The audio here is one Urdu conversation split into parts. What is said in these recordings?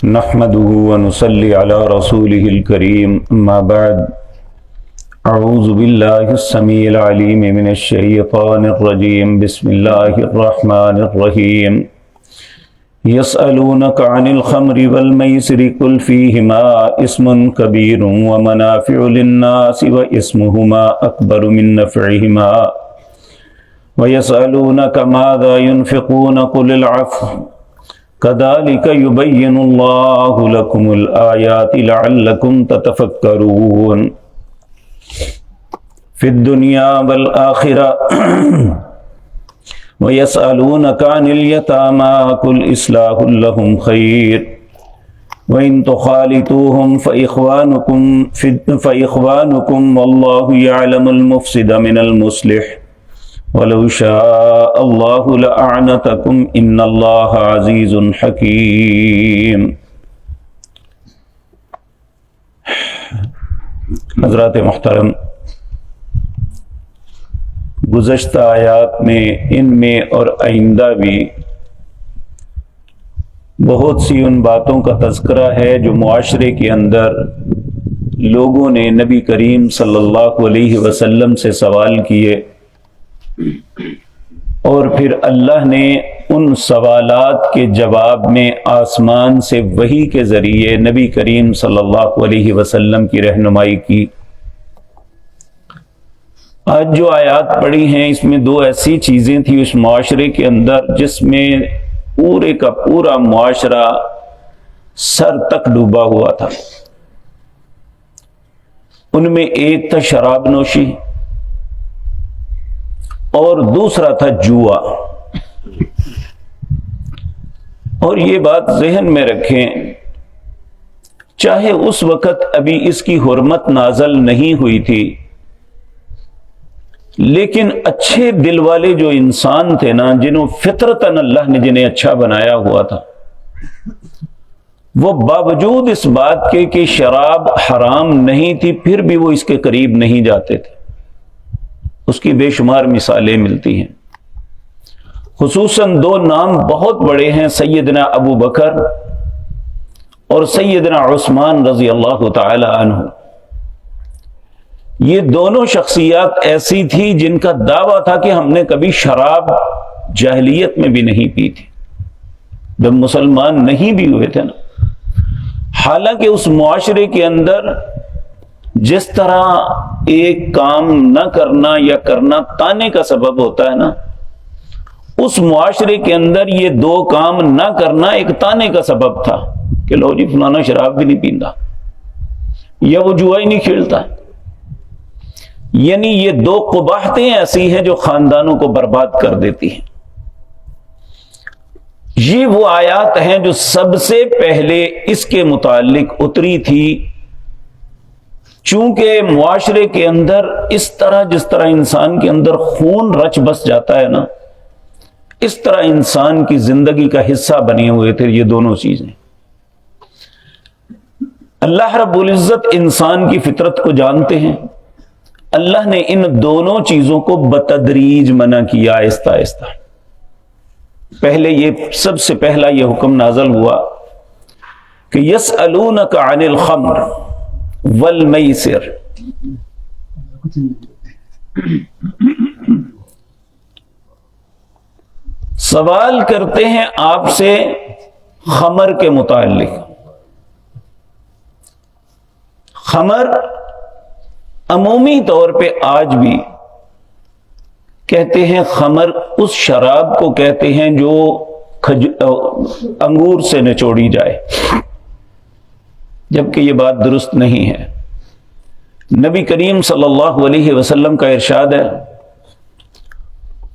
نحمده ونصلي على رسوله الكريم اما بعد اعوذ بالله السميع العليم من الشيطان الرجيم بسم الله الرحمن الرحيم يسألونك عن الخمر والميسر قل فيهما اسم كبير ومنافع للناس واسمهما أكبر من نفعهما ويسألونك ماذا ينفقون قل العفو كذلك يبين الله لكم الآيات لعلكم تتفكرون في الدنيا والآخرة ويسألونك عن اليتامى قل إصلاح لهم خير وإن تخالطوهم فإخوانكم والله يعلم المفسد من المصلح وَلَوْ شَاءَ اللَّهُ لَأَعْنَتَكُمْ إِنَّ اللَّهَ عَزِيزٌ حَكِيمٌ۔ حضرات محترم، گزشتہ آیات میں ان میں اور آئندہ بھی بہت سی ان باتوں کا تذکرہ ہے جو معاشرے کے اندر لوگوں نے نبی کریم صلی اللہ علیہ وسلم سے سوال کیے اور پھر اللہ نے ان سوالات کے جواب میں آسمان سے وحی کے ذریعے نبی کریم صلی اللہ علیہ وسلم کی رہنمائی کی۔ آج جو آیات پڑھی ہیں اس میں دو ایسی چیزیں تھیں اس معاشرے کے اندر جس میں پورے کا پورا معاشرہ سر تک ڈوبا ہوا تھا۔ ان میں ایک تھا شراب نوشی اور دوسرا تھا جوا۔ اور یہ بات ذہن میں رکھیں، چاہے اس وقت ابھی اس کی حرمت نازل نہیں ہوئی تھی، لیکن اچھے دل والے جو انسان تھے نا، جنہوں فطرتاً اللہ نے جنہیں اچھا بنایا ہوا تھا، وہ باوجود اس بات کے کہ شراب حرام نہیں تھی پھر بھی وہ اس کے قریب نہیں جاتے تھے۔ اس کی بے شمار مثالیں ملتی ہیں۔ خصوصاً دو نام بہت بڑے ہیں، سیدنا ابو بکر اور سیدنا عثمان رضی اللہ تعالی عنہ۔ یہ دونوں شخصیات ایسی تھی جن کا دعویٰ تھا کہ ہم نے کبھی شراب جاہلیت میں بھی نہیں پی تھی، جب مسلمان نہیں بھی ہوئے تھے نا۔ حالانکہ اس معاشرے کے اندر جس طرح ایک کام نہ کرنا یا کرنا تانے کا سبب ہوتا ہے نا، اس معاشرے کے اندر یہ دو کام نہ کرنا ایک تانے کا سبب تھا کہ لو جی فلانا شراب بھی نہیں پیندا یا وہ جوا ہی نہیں کھیلتا۔ یعنی یہ دو قباحتیں ایسی ہیں جو خاندانوں کو برباد کر دیتی ہیں۔ یہ وہ آیات ہیں جو سب سے پہلے اس کے متعلق اتری تھی، چونکہ معاشرے کے اندر اس طرح جس طرح انسان کے اندر خون رچ بس جاتا ہے نا، اس طرح انسان کی زندگی کا حصہ بنے ہوئے تھے یہ دونوں چیزیں۔ اللہ رب العزت انسان کی فطرت کو جانتے ہیں، اللہ نے ان دونوں چیزوں کو بتدریج منع کیا، آہستہ آہستہ۔ پہلے یہ سب سے پہلا یہ حکم نازل ہوا کہ یسألونک عن الخمر والمیسر، سوال کرتے ہیں آپ سے خمر کے متعلق۔ خمر عمومی طور پہ آج بھی کہتے ہیں، خمر اس شراب کو کہتے ہیں جو انگور سے نچوڑی جائے، جبکہ یہ بات درست نہیں ہے۔ نبی کریم صلی اللہ علیہ وسلم کا ارشاد ہے،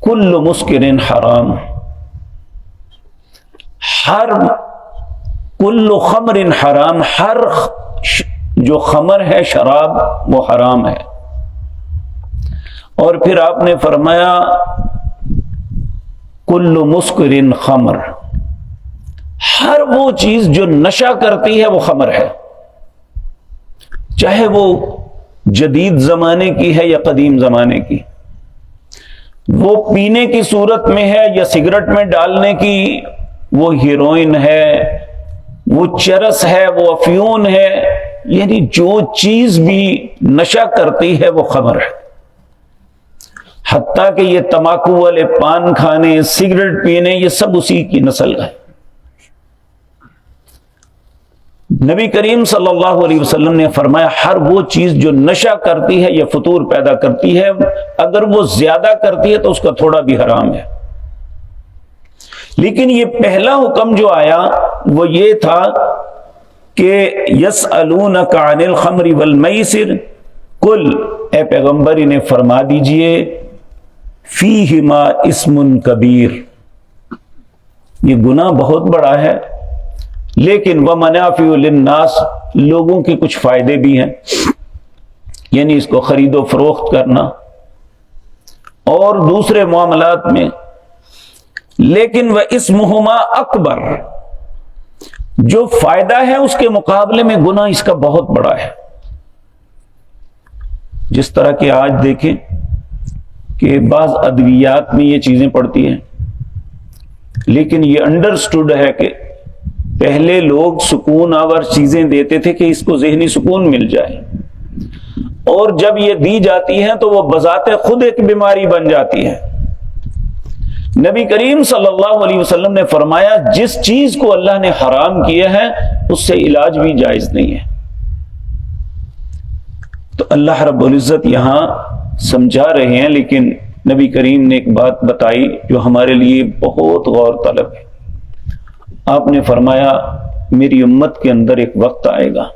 کل مسکر حرام، ہر کل خمر حرام، ہر جو خمر ہے شراب وہ حرام ہے۔ اور پھر آپ نے فرمایا کل مسکر خمر، ہر وہ چیز جو نشہ کرتی ہے وہ خمر ہے، چاہے وہ جدید زمانے کی ہے یا قدیم زمانے کی، وہ پینے کی صورت میں ہے یا سگریٹ میں ڈالنے کی، وہ ہیروئن ہے، وہ چرس ہے، وہ افیون ہے، یعنی جو چیز بھی نشہ کرتی ہے وہ خمر ہے. حتیٰ کہ یہ تمباکو والے پان کھانے، سگریٹ پینے، یہ سب اسی کی نسل ہے. نبی کریم صلی اللہ علیہ وسلم نے فرمایا ہر وہ چیز جو نشہ کرتی ہے یا فطور پیدا کرتی ہے، اگر وہ زیادہ کرتی ہے تو اس کا تھوڑا بھی حرام ہے. لیکن یہ پہلا حکم جو آیا وہ یہ تھا کہ یسألونک عن الخمر والمیسر قل، اے پیغمبر انہیں فرما دیجئے فیہما اسم کبیر، یہ گناہ بہت بڑا ہے، لیکن ومنافع للناس، لوگوں کے کچھ فائدے بھی ہیں، یعنی اس کو خرید و فروخت کرنا اور دوسرے معاملات میں. لیکن واسمہما اکبر، جو فائدہ ہے اس کے مقابلے میں گناہ اس کا بہت بڑا ہے. جس طرح کہ آج دیکھیں کہ بعض ادویات میں یہ چیزیں پڑتی ہیں، لیکن یہ انڈرسٹوڈ ہے کہ پہلے لوگ سکون آور چیزیں دیتے تھے کہ اس کو ذہنی سکون مل جائے، اور جب یہ دی جاتی ہیں تو وہ بذات خود ایک بیماری بن جاتی ہے. نبی کریم صلی اللہ علیہ وسلم نے فرمایا جس چیز کو اللہ نے حرام کیا ہے اس سے علاج بھی جائز نہیں ہے. تو اللہ رب العزت یہاں سمجھا رہے ہیں، لیکن نبی کریم نے ایک بات بتائی جو ہمارے لیے بہت غور طلب ہے. آپ نے فرمایا میری امت کے اندر ایک وقت آئے گا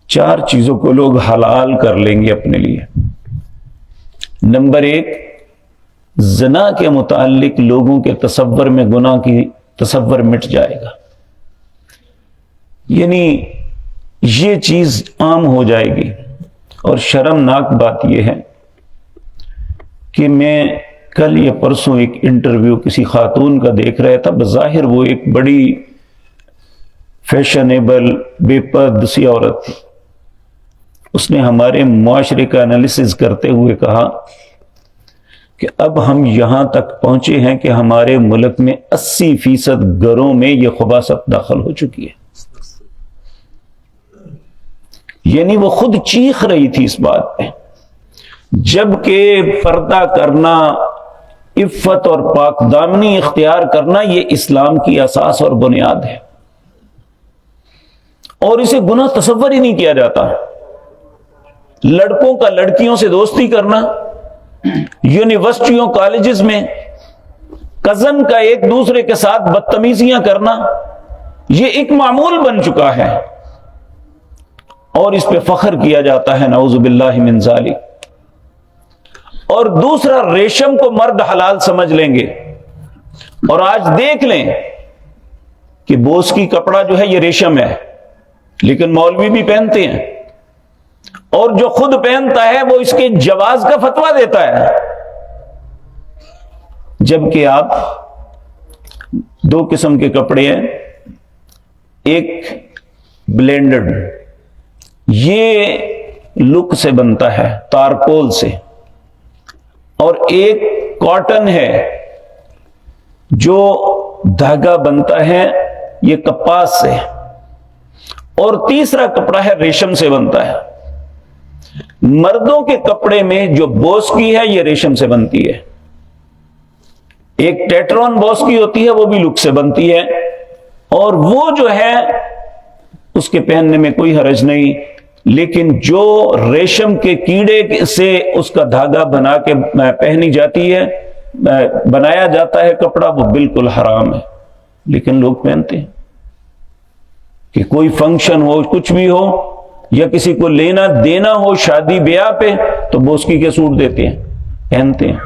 4 چیزوں کو لوگ حلال کر لیں گے اپنے لیے. نمبر 1، زنا کے متعلق لوگوں کے تصور میں گناہ کی تصور مٹ جائے گا، یعنی یہ چیز عام ہو جائے گی. اور شرمناک بات یہ ہے کہ میں کل یا پرسوں ایک انٹرویو کسی خاتون کا دیکھ رہا تھا، بظاہر وہ ایک بڑی فیشنیبل بے پرد سی عورت تھی. اس نے ہمارے معاشرے کا انالیسز کرتے ہوئے کہا کہ اب ہم یہاں تک پہنچے ہیں کہ ہمارے ملک میں 80% گھروں میں یہ خباثت داخل ہو چکی ہے. یعنی وہ خود چیخ رہی تھی اس بات پہ، جبکہ پردہ کرنا، عفت اور پاک دامنی اختیار کرنا یہ اسلام کی اساس اور بنیاد ہے، اور اسے گناہ تصور ہی نہیں کیا جاتا. لڑکوں کا لڑکیوں سے دوستی کرنا، یونیورسٹیوں کالجز میں کزن کا ایک دوسرے کے ساتھ بدتمیزیاں کرنا، یہ ایک معمول بن چکا ہے اور اس پہ فخر کیا جاتا ہے، نعوذ باللہ من ذالک. اور دوسرا، ریشم کو مرد حلال سمجھ لیں گے. اور آج دیکھ لیں کہ بوس کی کپڑا جو ہے یہ ریشم ہے، لیکن مولوی بھی پہنتے ہیں، اور جو خود پہنتا ہے وہ اس کے جواز کا فتویٰ دیتا ہے. جبکہ آپ 2 قسم کے کپڑے ہیں، ایک بلینڈڈ، یہ لک سے بنتا ہے تارکول سے، اور ایک کاٹن ہے جو دھاگا بنتا ہے یہ کپاس سے، اور تیسرا کپڑا ہے ریشم سے بنتا ہے. مردوں کے کپڑے میں جو بوس کی ہے یہ ریشم سے بنتی ہے، ایک ٹیٹرون بوس کی ہوتی ہے وہ بھی لک سے بنتی ہے، اور وہ جو ہے اس کے پہننے میں کوئی حرج نہیں. لیکن جو ریشم کے کیڑے سے اس کا دھاگا بنا کے پہنی جاتی ہے، بنایا جاتا ہے کپڑا، وہ بالکل حرام ہے، لیکن لوگ پہنتے ہیں. کہ کوئی فنکشن ہو، کچھ بھی ہو، یا کسی کو لینا دینا ہو شادی بیاہ پہ، تو بوسکی کے سوٹ دیتے ہیں، پہنتے ہیں.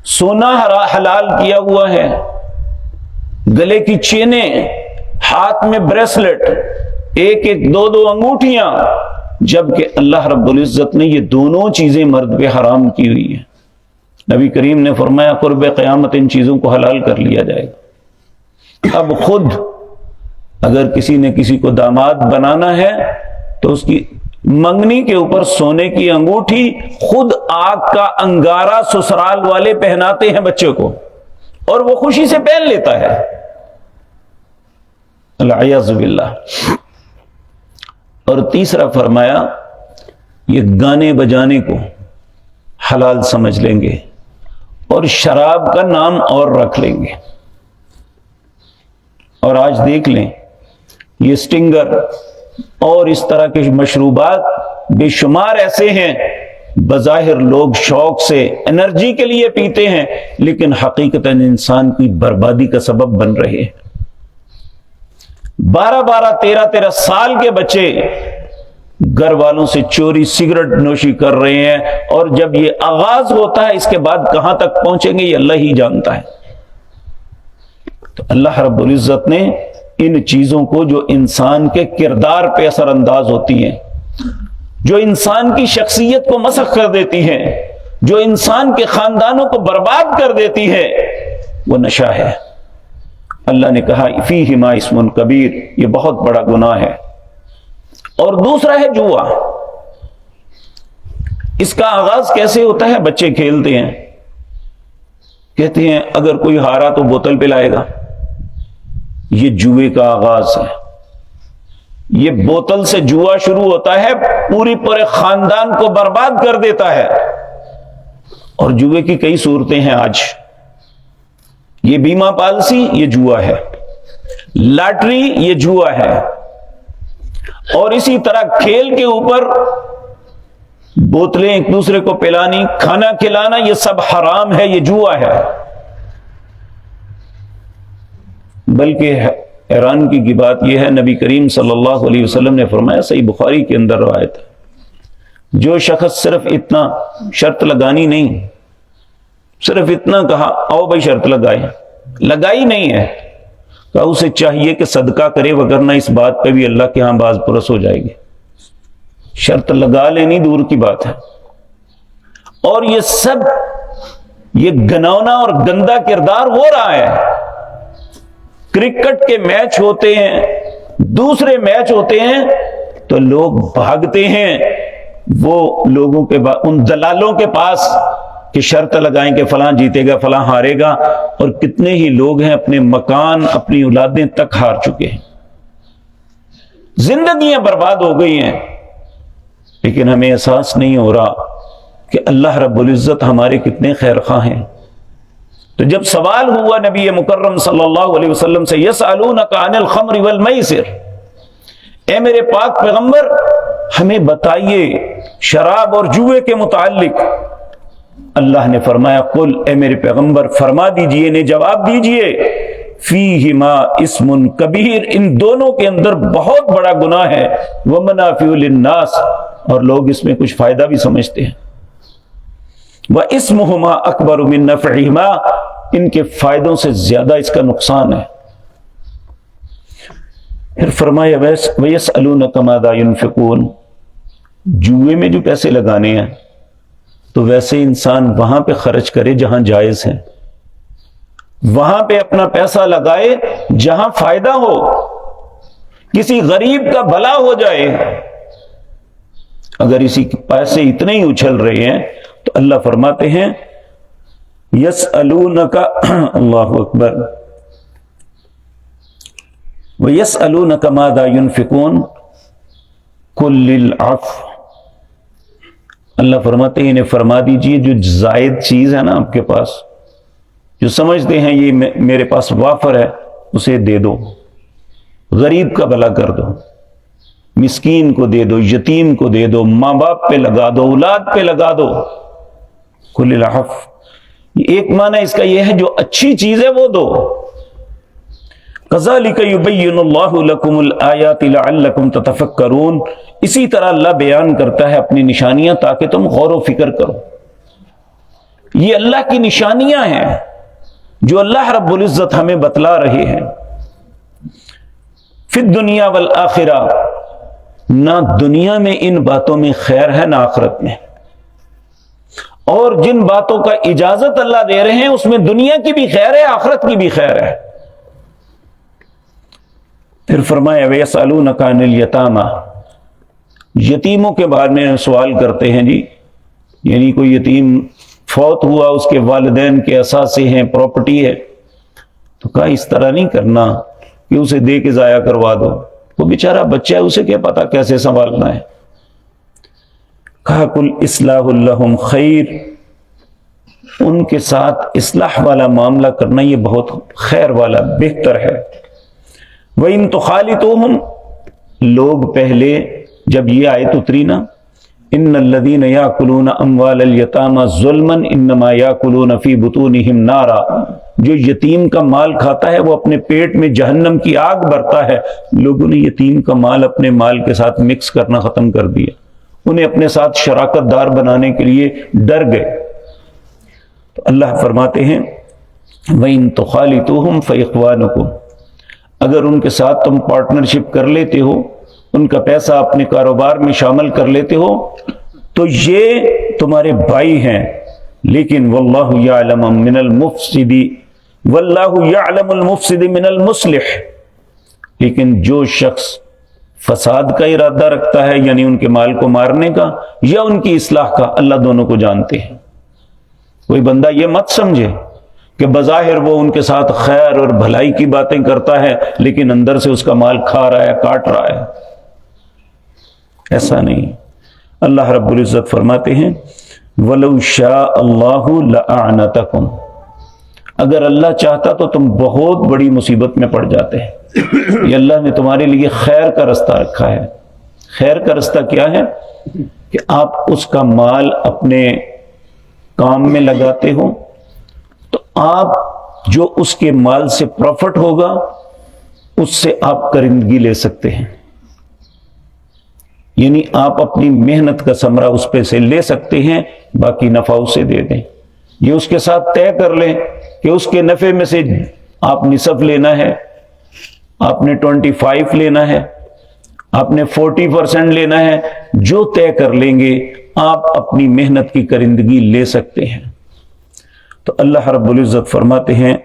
سونا حلال کیا ہوا ہے، گلے کی چینیں، ہاتھ میں بریسلٹ، 1-2 انگوٹھیاں، جبکہ اللہ رب العزت نے یہ دونوں چیزیں مرد پہ حرام کی ہوئی ہیں. نبی کریم نے فرمایا قرب قیامت ان چیزوں کو حلال کر لیا جائے گا. اب خود اگر کسی نے کسی کو داماد بنانا ہے تو اس کی منگنی کے اوپر سونے کی انگوٹھی خود آگ کا انگارہ سسرال والے پہناتے ہیں بچے کو، اور وہ خوشی سے پہن لیتا ہے. العیاذ باللہ۔ اور تیسرا فرمایا یہ گانے بجانے کو حلال سمجھ لیں گے اور شراب کا نام اور رکھ لیں گے۔ اور آج دیکھ لیں یہ سٹنگر اور اس طرح کے مشروبات بے شمار ایسے ہیں، بظاہر لوگ شوق سے انرجی کے لیے پیتے ہیں، لیکن حقیقتاً انسان کی بربادی کا سبب بن رہے ہیں۔ 12 13 سال کے بچے گھر والوں سے چوری سگریٹ نوشی کر رہے ہیں، اور جب یہ آغاز ہوتا ہے اس کے بعد کہاں تک پہنچیں گے یہ اللہ ہی جانتا ہے۔ تو اللہ رب العزت نے ان چیزوں کو جو انسان کے کردار پہ اثر انداز ہوتی ہیں، جو انسان کی شخصیت کو مسخ کر دیتی ہیں، جو انسان کے خاندانوں کو برباد کر دیتی ہے، وہ نشہ ہے۔ اللہ نے کہا فیہما اسم کبیر، یہ بہت بڑا گناہ ہے۔ اور دوسرا ہے جوا۔ اس کا آغاز کیسے ہوتا ہے؟ بچے کھیلتے ہیں، کہتے ہیں اگر کوئی ہارا تو بوتل پلائے گا، یہ جوے کا آغاز ہے۔ یہ بوتل سے جوا شروع ہوتا ہے، پورے خاندان کو برباد کر دیتا ہے۔ اور جوے کی کئی صورتیں ہیں آج، یہ بیمہ پالیسی یہ جوا ہے، لاٹری یہ جوا ہے، اور اسی طرح کھیل کے اوپر بوتلیں ایک دوسرے کو پلانی، کھانا کھلانا، یہ سب حرام ہے، یہ جوا ہے۔ بلکہ حیران کی بات یہ ہے، نبی کریم صلی اللہ علیہ وسلم نے فرمایا، صحیح بخاری کے اندر روایت ہے، جو شخص صرف اتنا شرط لگانی نہیں، صرف اتنا کہا آؤ بھائی شرط لگائیں، لگائی نہیں ہے، کہ اسے چاہیے کہ صدقہ کرے، وگرنہ اس بات پہ بھی اللہ کے ہاں باز پرس ہو جائے گی۔ شرط لگا لینی دور کی بات ہے۔ اور یہ سب یہ گنونا اور گندا کردار ہو رہا ہے۔ کرکٹ کے میچ ہوتے ہیں، دوسرے میچ ہوتے ہیں، تو لوگ بھاگتے ہیں وہ لوگوں کے ان دلالوں کے پاس کہ شرط لگائیں کہ فلاں جیتے گا فلاں ہارے گا، اور کتنے ہی لوگ ہیں اپنے مکان اپنی اولادیں تک ہار چکے ہیں، زندگیاں برباد ہو گئی ہیں، لیکن ہمیں احساس نہیں ہو رہا کہ اللہ رب العزت ہمارے کتنے خیر خواہ ہیں۔ تو جب سوال ہوا نبی مکرم صلی اللہ علیہ وسلم سے، یسألونک عن الخمر والمیسر، اے میرے پاک پیغمبر ہمیں بتائیے شراب اور جوئے کے متعلق۔ اللہ نے فرمایا قل، اے میرے پیغمبر فرما دیجئے، انہیں جواب دیجئے، فیہما اسم کبیر، ان دونوں کے اندر بہت بڑا گناہ ہے، ومنافع للناس، اور لوگ اس میں کچھ فائدہ بھی سمجھتے ہیں، واسمہما اکبر من نفعہما، ان کے فائدوں سے زیادہ اس کا نقصان ہے۔ پھر فرمایا ویسألونک ماذا ينفقون، جوئے میں جو پیسے لگانے ہیں تو ویسے انسان وہاں پہ خرچ کرے جہاں جائز ہے، وہاں پہ اپنا پیسہ لگائے جہاں فائدہ ہو، کسی غریب کا بھلا ہو جائے۔ اگر اسی کے پیسے اتنے ہی اچھل رہے ہیں تو اللہ فرماتے ہیں یسألونک اللہ اکبر ویسألونک ماذا ينفقون قل للعفو، اللہ فرماتے ہیں انہیں فرما دیجئے جو زائد چیز ہے نا آپ کے پاس، جو سمجھتے ہیں یہ میرے پاس وافر ہے، اسے دے دو، غریب کا بھلا کر دو، مسکین کو دے دو، یتیم کو دے دو، ماں باپ پہ لگا دو، اولاد پہ لگا دو۔ قل العفو، ایک معنی اس کا یہ ہے جو اچھی چیز ہے وہ دو۔ کذالک یبین اللہ لکم الآیات لعلکم تتفکرون، اسی طرح اللہ بیان کرتا ہے اپنی نشانیاں تاکہ تم غور و فکر کرو۔ یہ اللہ کی نشانیاں ہیں جو اللہ رب العزت ہمیں بتلا رہے ہیں۔ فی الدنیا والآخرہ، نہ دنیا میں ان باتوں میں خیر ہے نہ آخرت میں، اور جن باتوں کا اجازت اللہ دے رہے ہیں اس میں دنیا کی بھی خیر ہے آخرت کی بھی خیر ہے۔ پھر فرمایا وَيَسْأَلُونَكَ عَنِ الْيَتَامَى، یتیموں کے بارے میں سوال کرتے ہیں جی، یعنی کوئی یتیم فوت ہوا، اس کے والدین کے اثاثے ہیں، پراپرٹی ہے، تو کہا اس طرح نہیں کرنا، کہ اسے دے کے ضائع کروا دو، وہ بیچارہ بچہ ہے، اسے کیا پتا کیسے سنبھالنا ہے۔ کہا کل اصلاح لہم خیر، ان کے ساتھ اصلاح والا معاملہ کرنا یہ بہت خیر والا بہتر ہے۔ وَإِن تُخَالِطُوهُمْ، لوگ پہلے جب یہ آیت اتری نا، ان الذین یاکلون اموال الیتامی ظلما انما یاکلون فی بطونہم نارا، جو یتیم کا مال کھاتا ہے وہ اپنے پیٹ میں جہنم کی آگ بھرتا ہے۔ لوگوں نے یتیم کا مال اپنے مال کے ساتھ مکس کرنا ختم کر دیا، انہیں اپنے ساتھ شراکت دار بنانے کے لیے ڈر گئے۔ تو اللہ فرماتے ہیں وَإِن تُخَالِطُوهُمْ فَإِخْوَانُكُمْ، اگر ان کے ساتھ تم پارٹنرشپ کر لیتے ہو، ان کا پیسہ اپنے کاروبار میں شامل کر لیتے ہو، تو یہ تمہارے بھائی ہیں، لیکن واللہ یعلم من المفسد واللہ یعلم المفسد من المصلح، لیکن جو شخص فساد کا ارادہ رکھتا ہے، یعنی ان کے مال کو مارنے کا یا ان کی اصلاح کا، اللہ دونوں کو جانتے ہیں۔ کوئی بندہ یہ مت سمجھے کہ بظاہر وہ ان کے ساتھ خیر اور بھلائی کی باتیں کرتا ہے لیکن اندر سے اس کا مال کھا رہا ہے، کاٹ رہا ہے، ایسا نہیں۔ اللہ رب العزت فرماتے ہیں وَلَوْ شَاءَ اللَّهُ لَأَعْنَتَكُمْ، اگر اللہ چاہتا تو تم بہت بڑی مصیبت میں پڑ جاتے ہیں۔ یہ اللہ نے تمہارے لیے خیر کا رستہ رکھا ہے۔ خیر کا رستہ کیا ہے؟ کہ آپ اس کا مال اپنے کام میں لگاتے ہو تو آپ جو اس کے مال سے پروفٹ ہوگا اس سے آپ کرندگی لے سکتے ہیں، یعنی آپ اپنی محنت کا ثمرہ اس پہ سے لے سکتے ہیں، باقی نفع اسے دے دیں۔ یہ اس کے ساتھ طے کر لیں کہ اس کے نفع میں سے آپ نصف لینا ہے، آپ نے 25 لینا ہے، آپ نے 40% لینا ہے، جو طے کر لیں گے آپ اپنی محنت کی کرندگی لے سکتے ہیں۔ تو اللہ رب العزت فرماتے ہیں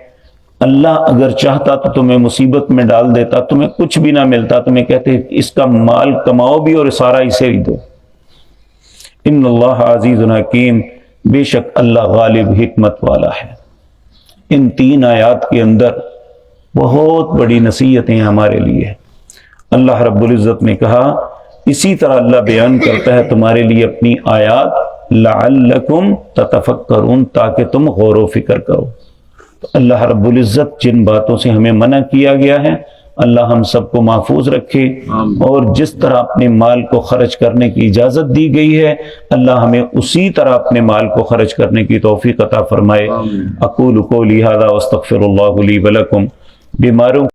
اللہ اگر چاہتا تو تمہیں مصیبت میں ڈال دیتا، تمہیں کچھ بھی نہ ملتا، تمہیں کہتے اس کا مال کماؤ بھی اور سارا اسے ہی دو۔ ان اللہ عزیز حکیم، بے شک اللہ غالب حکمت والا ہے۔ ان 3 آیات کے اندر بہت بڑی نصیحتیں ہمارے لیے۔ اللہ رب العزت نے کہا اسی طرح اللہ بیان کرتا ہے تمہارے لیے اپنی آیات لعلکم تتفکرون، تاکہ تم غور و فکر کرو۔ تو اللہ رب العزت جن باتوں سے ہمیں منع کیا گیا ہے اللہ ہم سب کو محفوظ رکھے، اور جس طرح اپنے مال کو خرچ کرنے کی اجازت دی گئی ہے اللہ ہمیں اسی طرح اپنے مال کو خرچ کرنے کی توفیق عطا فرمائے۔ اقول قولی ھذا واستغفر اللہ لی ولکم۔ بیماروں